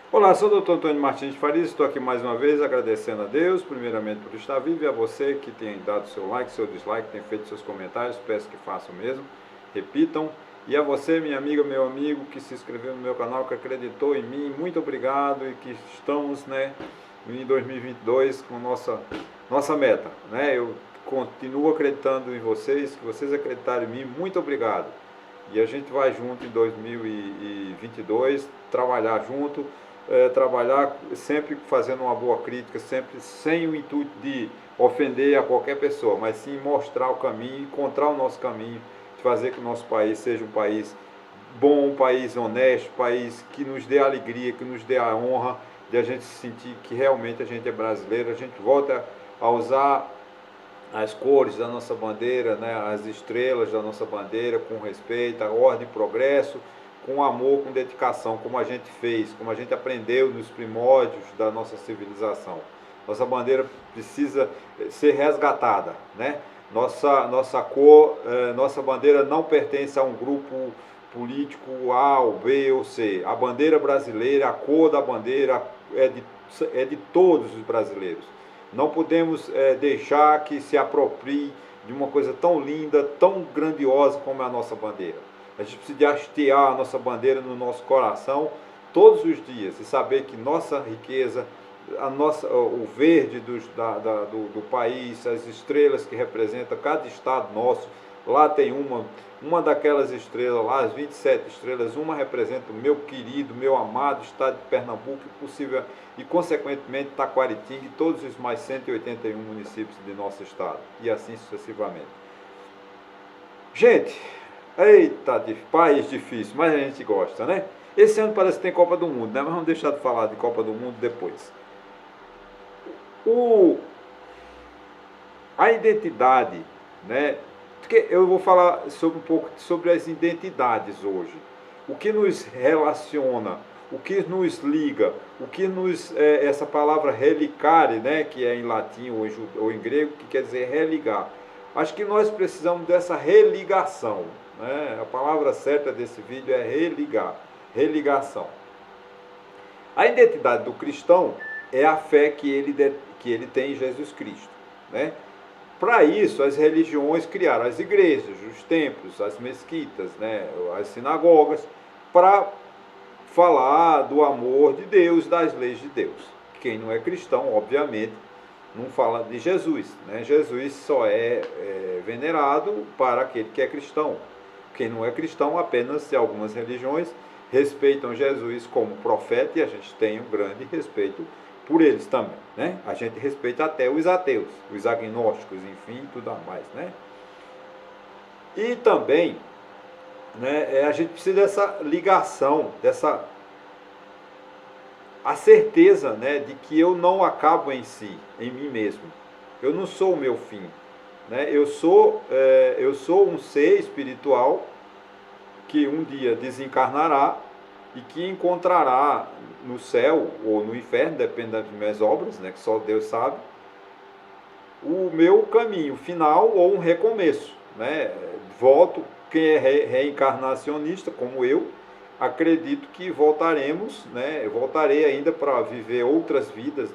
Olá, sou o Dr. Antônio Martins de Farias, estou aqui mais uma vez agradecendo a Deus, primeiramente por estar vivo, e a você que tem dado seu like, seu dislike, tem feito seus comentários, peço que façam o mesmo, repitam. E a você, minha amiga, meu amigo, que se inscreveu no meu canal, que acreditou em mim, muito obrigado, e que estamos, em 2022 com nossa meta, Eu continuo acreditando em vocês, que vocês acreditaram em mim, muito obrigado. E a gente vai junto em 2022, trabalhar junto, trabalhar sempre fazendo uma boa crítica, sempre sem o intuito de ofender a qualquer pessoa, mas sim mostrar o caminho, encontrar o nosso caminho, de fazer que o nosso país seja um país bom, um país honesto, um país que nos dê alegria, que nos dê a honra de a gente sentir que realmente a gente é brasileiro, a gente volta a usar as cores da nossa bandeira, as estrelas da nossa bandeira, com respeito, a ordem e progresso, com amor, com dedicação, como a gente fez, como a gente aprendeu nos primórdios da nossa civilização. Nossa bandeira precisa ser resgatada, Nossa cor, nossa bandeira não pertence a um grupo político A ou B ou C. A bandeira brasileira, a cor da bandeira é de todos os brasileiros. Não podemos deixar que se aproprie de uma coisa tão linda, tão grandiosa como é a nossa bandeira. A gente precisa hastear a nossa bandeira no nosso coração todos os dias e saber que nossa riqueza, o verde do país, as estrelas que representam cada estado nosso, lá tem uma daquelas estrelas, lá as 27 estrelas, uma representa o meu querido, meu amado estado de Pernambuco e consequentemente Taquaritinga e todos os mais 181 municípios de nosso estado, e assim sucessivamente. Gente, eita, país difícil, mas a gente gosta, Esse ano parece que tem Copa do Mundo, Mas vamos deixar de falar de Copa do Mundo depois. O, a identidade, Porque eu vou falar sobre um pouco sobre as identidades hoje. O que nos relaciona, o que nos liga, o que nos essa palavra relicare, que é em latim ou em grego, que quer dizer religar. Acho que nós precisamos dessa religação, A palavra certa desse vídeo é religar, religação. A identidade do cristão é a fé que ele tem em Jesus Cristo, Para isso, as religiões criaram as igrejas, os templos, as mesquitas, as sinagogas, para falar do amor de Deus, das leis de Deus. Quem não é cristão, obviamente, não fala de Jesus. Jesus só é venerado para aquele que é cristão. Quem não é cristão, apenas se algumas religiões respeitam Jesus como profeta, e a gente tem um grande respeito por eles também, A gente respeita até os ateus, os agnósticos, enfim, tudo mais, E também, a gente precisa dessa ligação, a certeza, de que eu não acabo em si, em mim mesmo. Eu não sou o meu fim, eu sou um ser espiritual que um dia desencarnará e que encontrará no céu ou no inferno, depende das minhas obras, que só Deus sabe, o meu caminho final ou um recomeço, Volto, quem é reencarnacionista, como eu, acredito que voltaremos, Eu voltarei ainda para viver outras vidas,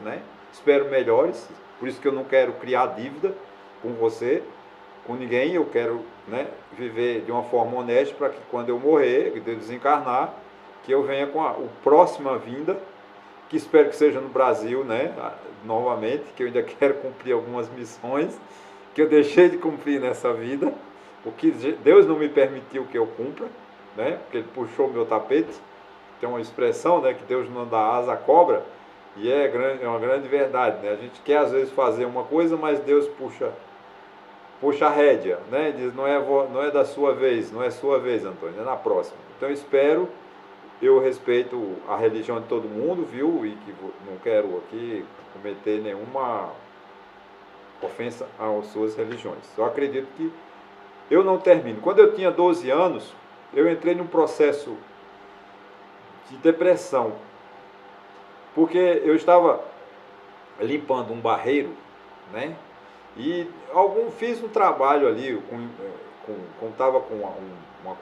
Espero melhores, por isso que eu não quero criar dívida com você, com ninguém, eu quero, viver de uma forma honesta para que quando eu morrer, que eu desencarnar, que eu venha com a próxima vinda, que espero que seja no Brasil, novamente, que eu ainda quero cumprir algumas missões que eu deixei de cumprir nessa vida, o que Deus não me permitiu que eu cumpra, porque Ele puxou o meu tapete. Tem uma expressão, que Deus não dá asa à cobra, e é uma grande verdade, A gente quer às vezes fazer uma coisa, mas Deus puxa a rédea, Diz, não é da sua vez, não é sua vez, Antônio, é na próxima. Então eu respeito a religião de todo mundo, viu? E que não quero aqui cometer nenhuma ofensa às suas religiões. Eu acredito que eu não termino. Quando eu tinha 12 anos, eu entrei num processo de depressão, porque eu estava limpando um barreiro, E fiz um trabalho ali, estava com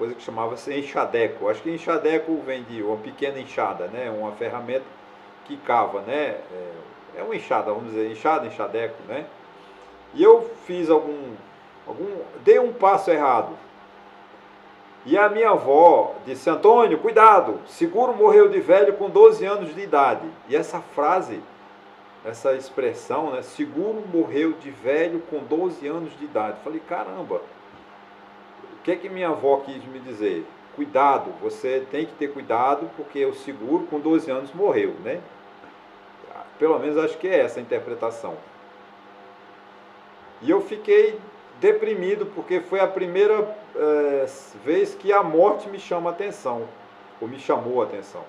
coisa que chamava-se enxadeco. Acho que enxadeco vem de uma pequena enxada, uma ferramenta que cava, né? É uma enxada, vamos dizer, enxada, enxadeco, né? E eu fiz dei um passo errado. E a minha avó disse: Antônio, cuidado, seguro morreu de velho com 12 anos de idade. E essa frase, essa expressão, né? Seguro morreu de velho com 12 anos de idade. Falei, caramba, o que é que minha avó quis me dizer? Cuidado, você tem que ter cuidado, porque o seguro com 12 anos morreu, né? Pelo menos acho que é essa a interpretação. E eu fiquei deprimido, porque foi a primeira vez que a morte me chama a atenção, ou me chamou a atenção.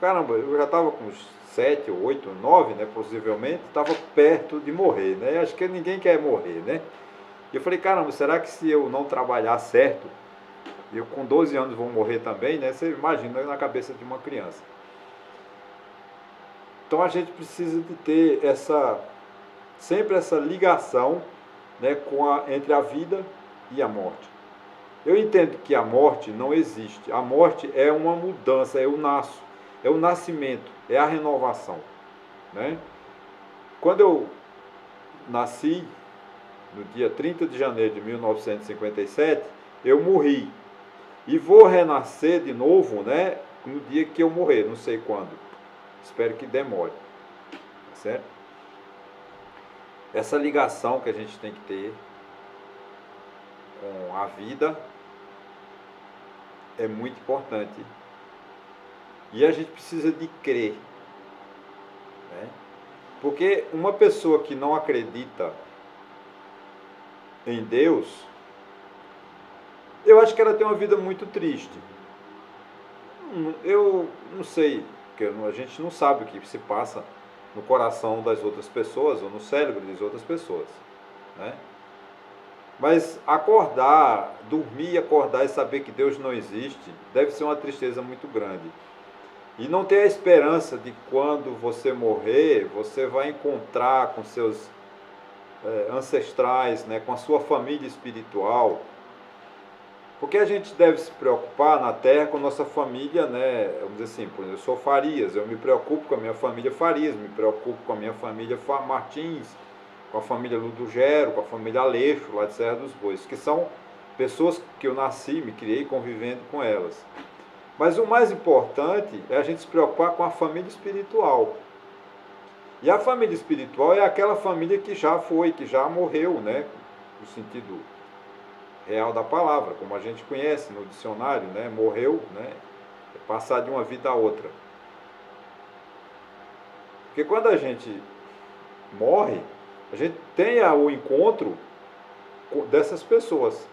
Caramba, eu já estava com uns 7, 8, 9, né, possivelmente, estava perto de morrer, né? Acho que ninguém quer morrer, né? E eu falei, caramba, será que se eu não trabalhar certo, eu com 12 anos vou morrer também, né? Você imagina na cabeça de uma criança. Então a gente precisa de ter sempre essa ligação, né, entre a vida e a morte. Eu entendo que a morte não existe. A morte é uma mudança, é o nascimento, é a renovação, né? Quando eu nasci, no dia 30 de janeiro de 1957, eu morri. E vou renascer de novo, né, no dia que eu morrer, não sei quando. Espero que demore, certo? Essa ligação que a gente tem que ter com a vida é muito importante. E a gente precisa de crer, né? Porque uma pessoa que não acredita em Deus, eu acho que ela tem uma vida muito triste. Eu não sei, porque a gente não sabe o que se passa no coração das outras pessoas ou no cérebro das outras pessoas, né? Mas dormir, acordar e saber que Deus não existe, deve ser uma tristeza muito grande. E não ter a esperança de quando você morrer, você vai encontrar com seus ancestrais, né, com a sua família espiritual. Porque a gente deve se preocupar na Terra com a nossa família, né? Vamos dizer assim, por exemplo, eu sou Farias, eu me preocupo com a minha família Farias, me preocupo com a minha família Martins, com a família Ludogero, com a família Aleixo, lá de Serra dos Bois, que são pessoas que eu nasci, me criei convivendo com elas. Mas o mais importante é a gente se preocupar com a família espiritual. E a família espiritual é aquela família que já foi, que já morreu, né? No sentido real da palavra, como a gente conhece no dicionário, né? Morreu, né? É passar de uma vida a outra. Porque quando a gente morre, a gente tem o encontro dessas pessoas.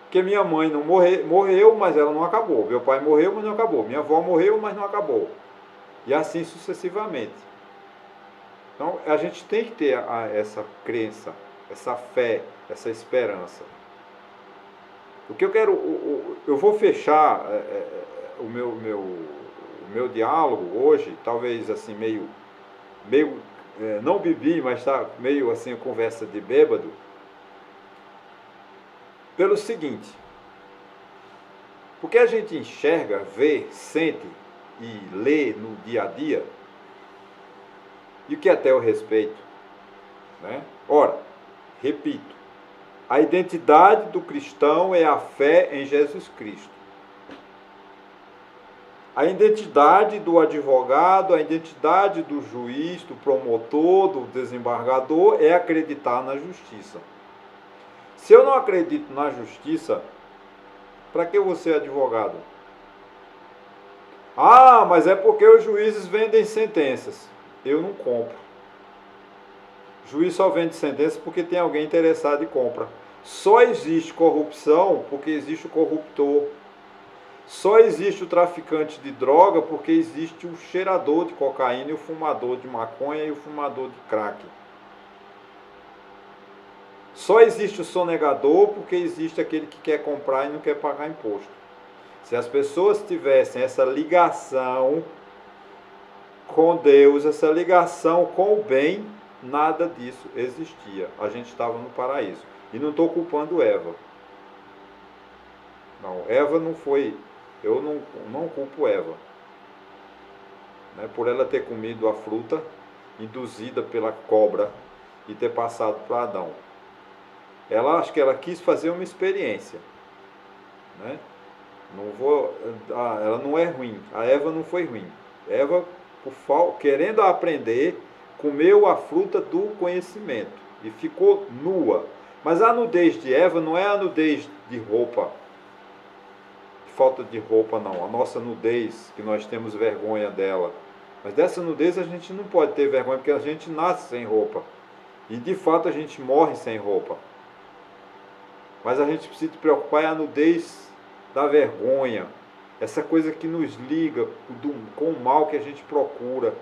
Porque minha mãe não morreu, mas ela não acabou. Meu pai morreu, mas não acabou. Minha avó morreu, mas não acabou. E assim sucessivamente. Então a gente tem que ter essa crença, essa fé, essa esperança. O que eu quero, eu vou fechar o meu diálogo hoje, talvez assim meio não bebi, mas está meio assim a conversa de bêbado, pelo seguinte: porque a gente enxerga, vê, sente e lê no dia a dia, e o que até eu respeito, né? Ora, repito, a identidade do cristão é a fé em Jesus Cristo. A identidade do advogado, a identidade do juiz, do promotor, do desembargador é acreditar na justiça. Se eu não acredito na justiça, para que eu vou ser advogado? Ah, mas é porque os juízes vendem sentenças. Eu não compro. O juiz só vende sentença porque tem alguém interessado e compra. Só existe corrupção porque existe o corruptor. Só existe o traficante de droga porque existe o cheirador de cocaína, e o fumador de maconha e o fumador de crack. Só existe o sonegador porque existe aquele que quer comprar e não quer pagar imposto. Se as pessoas tivessem essa ligação com Deus, essa ligação com o bem, nada disso existia. A gente estava no paraíso. E não estou culpando Eva. Não, Eva não foi. Eu não culpo Eva. né, por ela ter comido a fruta induzida pela cobra e ter passado para Adão. Acho que ela quis fazer uma experiência, né? Ela não é ruim. A Eva não foi ruim. Eva, querendo aprender, comeu a fruta do conhecimento e ficou nua. Mas a nudez de Eva não é a nudez de roupa, de falta de roupa não. A nossa nudez, que nós temos vergonha dela. Mas dessa nudez a gente não pode ter vergonha, porque a gente nasce sem roupa. E de fato a gente morre sem roupa. Mas a gente precisa se preocupar é a nudez da vergonha. Essa coisa que nos liga com o mal que a gente procura,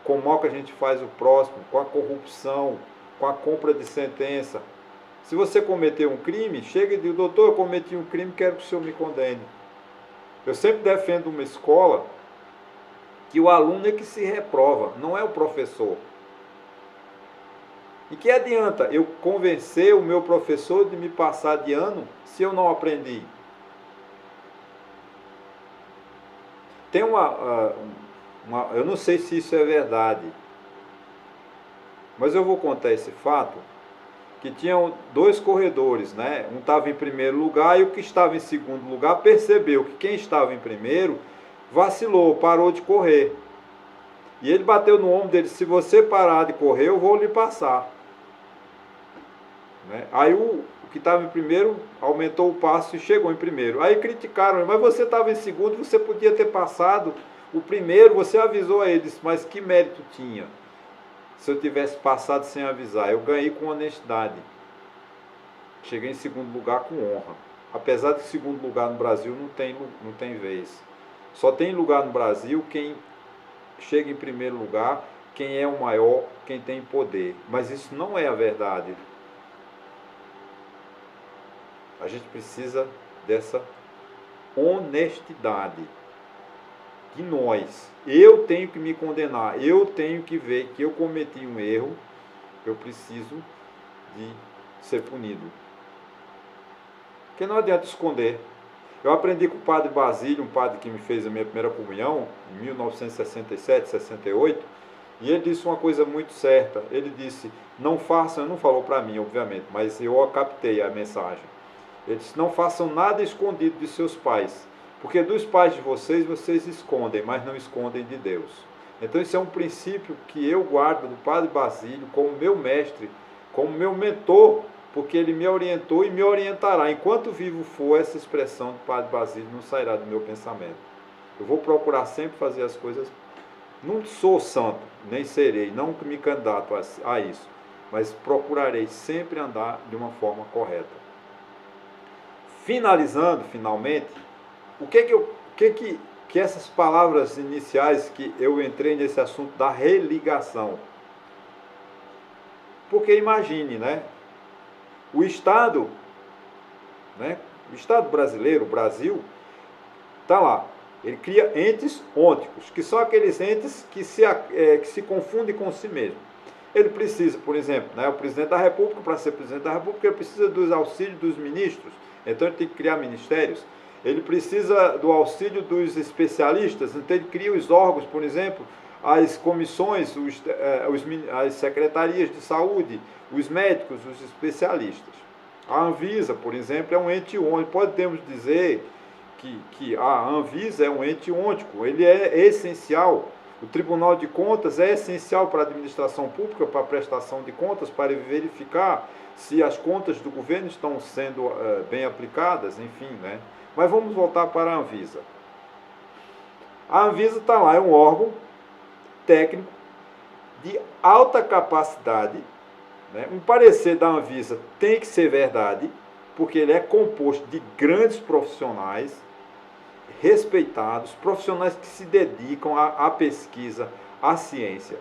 com o mal que a gente faz o próximo, com a corrupção, com a compra de sentença. Se você cometeu um crime, chega e diz, doutor, eu cometi um crime, quero que o senhor me condene. Eu sempre defendo uma escola que o aluno é que se reprova, não é o professor. E que adianta eu convencer o meu professor de me passar de ano se eu não aprendi? Tem eu não sei se isso é verdade, mas eu vou contar esse fato, que tinham dois corredores, né? Um estava em primeiro lugar e o que estava em segundo lugar percebeu que quem estava em primeiro vacilou, parou de correr. E ele bateu no ombro dele, se você parar de correr, eu vou lhe passar. Né? Aí o que estava em primeiro aumentou o passo e chegou em primeiro. Aí criticaram, mas você estava em segundo, você podia ter passado o primeiro, você avisou a eles, mas que mérito tinha se eu tivesse passado sem avisar? Eu ganhei com honestidade. Cheguei em segundo lugar com honra. Apesar de que segundo lugar no Brasil não tem vez. Só tem lugar no Brasil quem chega em primeiro lugar, quem é o maior, quem tem poder. Mas isso não é a verdade. A gente precisa dessa honestidade de nós. Eu tenho que me condenar, eu tenho que ver que eu cometi um erro, eu preciso de ser punido. Porque não adianta esconder. Eu aprendi com o padre Basílio, um padre que me fez a minha primeira comunhão, em 1967, 68, e ele disse uma coisa muito certa. Ele disse, não façam, não falou para mim, obviamente, mas eu captei a mensagem. Ele disse, não façam nada escondido de seus pais, porque dos pais de vocês escondem, mas não escondem de Deus. Então isso é um princípio que eu guardo do padre Basílio como meu mestre, como meu mentor, porque ele me orientou e me orientará. Enquanto vivo for, essa expressão do padre Basílio não sairá do meu pensamento. Eu vou procurar sempre fazer as coisas. Não sou santo, nem serei, não me candidato a isso, mas procurarei sempre andar de uma forma correta. Finalizando, finalmente, o que essas palavras iniciais que eu entrei nesse assunto da religação? Porque imagine, né? O Estado brasileiro, o Brasil, está lá. Ele cria entes ônticos, que são aqueles entes que se confundem com si mesmo. Ele precisa, por exemplo, né, o presidente da República, para ser presidente da República, ele precisa dos auxílios dos ministros, então ele tem que criar ministérios. Ele precisa do auxílio dos especialistas, então ele cria os órgãos, por exemplo, as comissões, as secretarias de saúde, os médicos, os especialistas. A Anvisa, por exemplo, é um ente ôntico. Podemos dizer que a Anvisa é um ente ôntico, ele é essencial. O Tribunal de Contas é essencial para a administração pública, para a prestação de contas, para verificar se as contas do governo estão sendo bem aplicadas, enfim, né? Mas vamos voltar para a Anvisa. A Anvisa está lá, é um órgão técnico de alta capacidade, né? Um parecer da Anvisa tem que ser verdade, porque ele é composto de grandes profissionais, respeitados, profissionais que se dedicam à pesquisa, à ciência.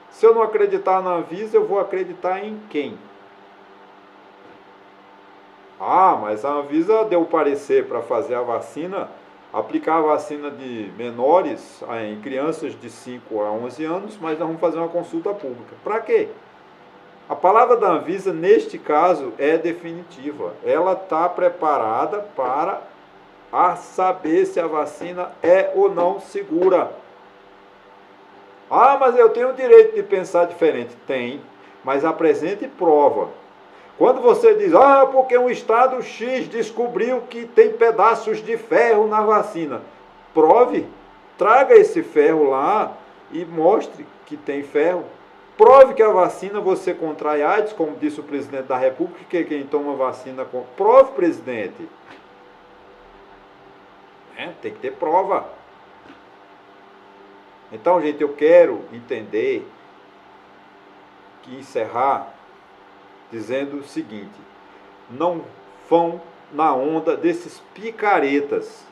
Se eu não acreditar na Anvisa, eu vou acreditar em quem? Mas a Anvisa deu o parecer para fazer a vacina, aplicar a vacina de menores em crianças de 5 a 11 anos, mas nós vamos fazer uma consulta pública. Para quê? A palavra da Anvisa, neste caso, é definitiva. Ela está preparada para a saber se a vacina é ou não segura. Ah, mas eu tenho o direito de pensar diferente. Tem, mas apresente prova. Quando você diz, porque um estado X descobriu que tem pedaços de ferro na vacina. Prove, traga esse ferro lá e mostre que tem ferro. Prove que a vacina você contrai AIDS, como disse o presidente da República, que quem toma vacina... Prove, presidente. Tem que ter prova. Então, gente, eu quero entender que encerrar dizendo o seguinte: não vão na onda desses picaretas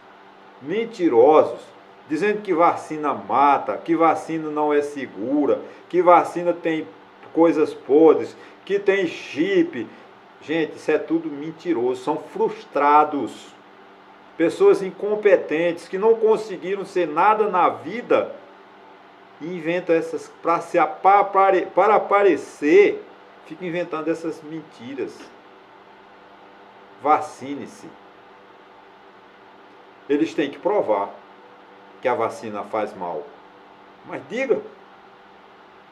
mentirosos, dizendo que vacina mata, que vacina não é segura, que vacina tem coisas podres, que tem chip. Gente, isso é tudo mentiroso, são frustrados. Pessoas incompetentes que não conseguiram ser nada na vida e inventam essas para aparecer, ficam inventando essas mentiras. Vacine-se. Eles têm que provar que a vacina faz mal. Mas diga.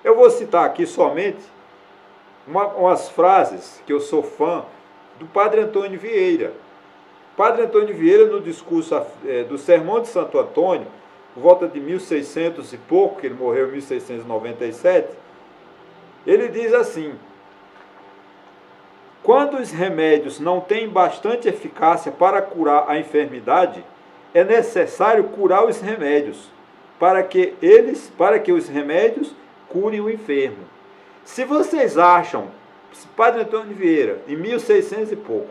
Eu vou citar aqui somente umas frases que eu sou fã do Padre Antônio Vieira. Padre Antônio Vieira, no discurso do Sermão de Santo Antônio, por volta de 1600 e pouco, que ele morreu em 1697, ele diz assim: quando os remédios não têm bastante eficácia para curar a enfermidade, é necessário curar os remédios, para que os remédios curem o enfermo. Se vocês acham, Padre Antônio Vieira, em 1600 e pouco,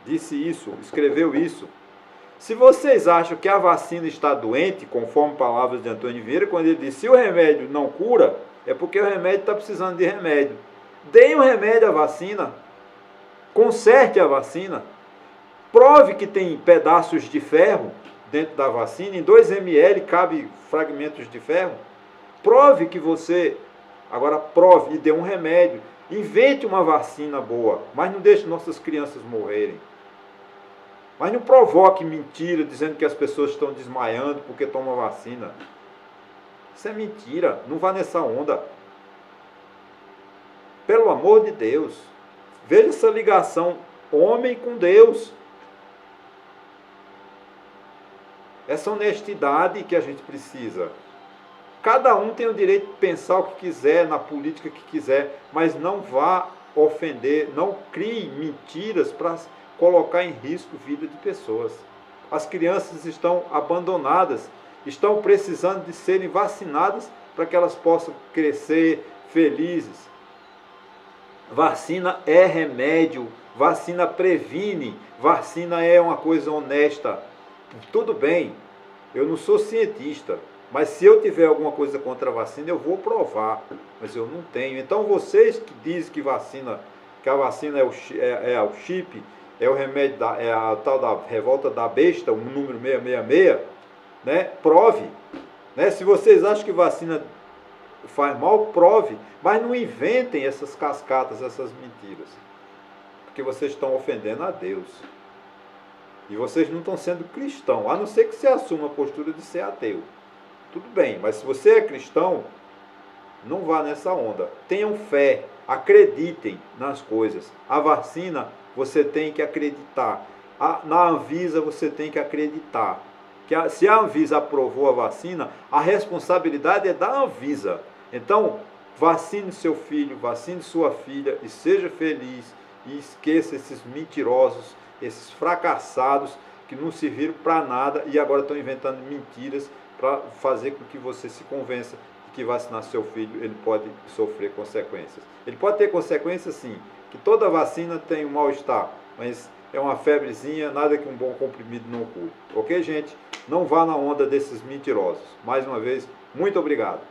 disse isso, escreveu isso. Se vocês acham que a vacina está doente, conforme palavras de Antônio Vieira, quando ele disse, se o remédio não cura, é porque o remédio está precisando de remédio. Deem o remédio à vacina. Conserte a vacina. Prove que tem pedaços de ferro dentro da vacina. Em 2 ml cabe fragmentos de ferro. Prove que você... Agora prove e dê um remédio. Invente uma vacina boa, mas não deixe nossas crianças morrerem. Mas não provoque mentira dizendo que as pessoas estão desmaiando porque tomam vacina. Isso é mentira. Não vá nessa onda. Pelo amor de Deus. Veja essa ligação homem com Deus. Essa honestidade que a gente precisa. Cada um tem o direito de pensar o que quiser, na política que quiser, mas não vá ofender, não crie mentiras para colocar em risco a vida de pessoas. As crianças estão abandonadas, estão precisando de serem vacinadas para que elas possam crescer felizes. Vacina é remédio, vacina previne, vacina é uma coisa honesta. Tudo bem, eu não sou cientista, mas se eu tiver alguma coisa contra a vacina, eu vou provar, mas eu não tenho. Então vocês que dizem que a vacina é o chip, é o remédio, é a tal da revolta da besta, o número 666, né? Prove. Né? Se vocês acham que vacina faz mal, prove, mas não inventem essas cascatas, essas mentiras, porque vocês estão ofendendo a Deus. E vocês não estão sendo cristãos, a não ser que você assuma a postura de ser ateu. Tudo bem, mas se você é cristão, não vá nessa onda. Tenham fé, acreditem nas coisas. A vacina, você tem que acreditar. Na Anvisa, você tem que acreditar. Se a Anvisa aprovou a vacina, a responsabilidade é da Anvisa. Então, vacine seu filho, vacine sua filha e seja feliz. E esqueça esses mentirosos, esses fracassados que não serviram para nada e agora estão inventando mentiras para fazer com que você se convença de que vacinar seu filho, ele pode sofrer consequências. Ele pode ter consequências sim, que toda vacina tem um mal-estar, mas é uma febrezinha, nada que um bom comprimido não cure. Ok, gente? Não vá na onda desses mentirosos. Mais uma vez, muito obrigado.